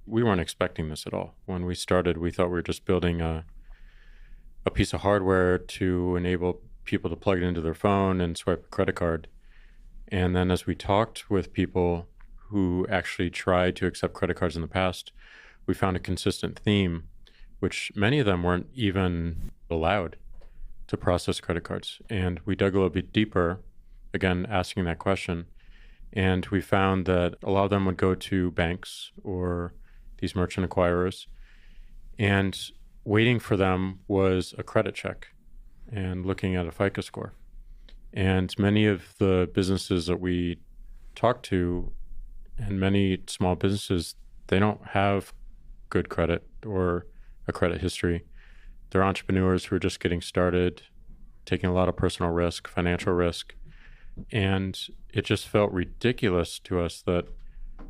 We weren't expecting this at all. When we started, we thought we were just building a piece of hardware to enable people to plug it into their phone and swipe a credit card. And then as we talked with people who actually tried to accept credit cards in the past, we found a consistent theme, which many of them weren't even allowed to process credit cards. And we dug a little bit deeper, again, asking that question. And we found that a lot of them would go to banks or these merchant acquirers, and waiting for them was a credit check and looking at a FICO score. And many of the businesses that we talked to, and many small businesses, they don't have good credit or a credit history. They're entrepreneurs who are just getting started, taking a lot of personal risk, financial risk. And it just felt ridiculous to us that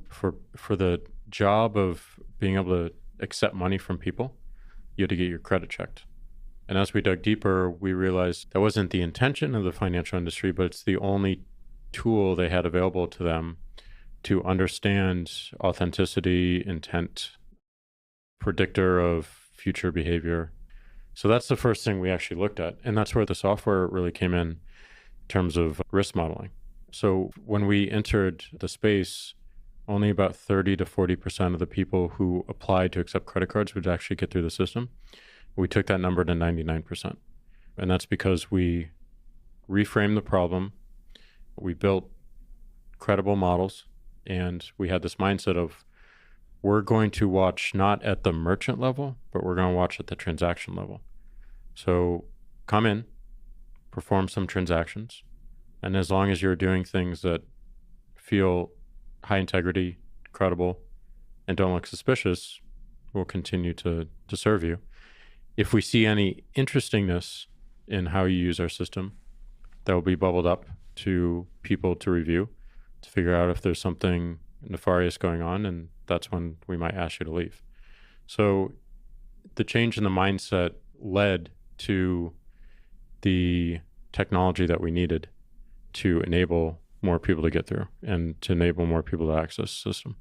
for the job of being able to accept money from people, you had to get your credit checked. And as we dug deeper, we realized that wasn't the intention of the financial industry, but it's the only tool they had available to them to understand authenticity, intent, predictor of future behavior. So that's the first thing we actually looked at. And that's where the software really came in terms of risk modeling. So when we entered the space, only about 30 to 40% of the people who applied to accept credit cards would actually get through the system. We took that number to 99%. And that's because we reframed the problem, we built credible models, and we had this mindset of we're going to watch not at the merchant level, but we're going to watch at the transaction level. So come in, perform some transactions, and as long as you're doing things that feel high integrity, credible, and don't look suspicious, we'll continue to serve you. If we see any interestingness in how you use our system, that will be bubbled up to people to review, to figure out if there's something nefarious going on, and that's when we might ask you to leave. So the change in the mindset led to the technology that we needed to enable more people to get through and to enable more people to access the system.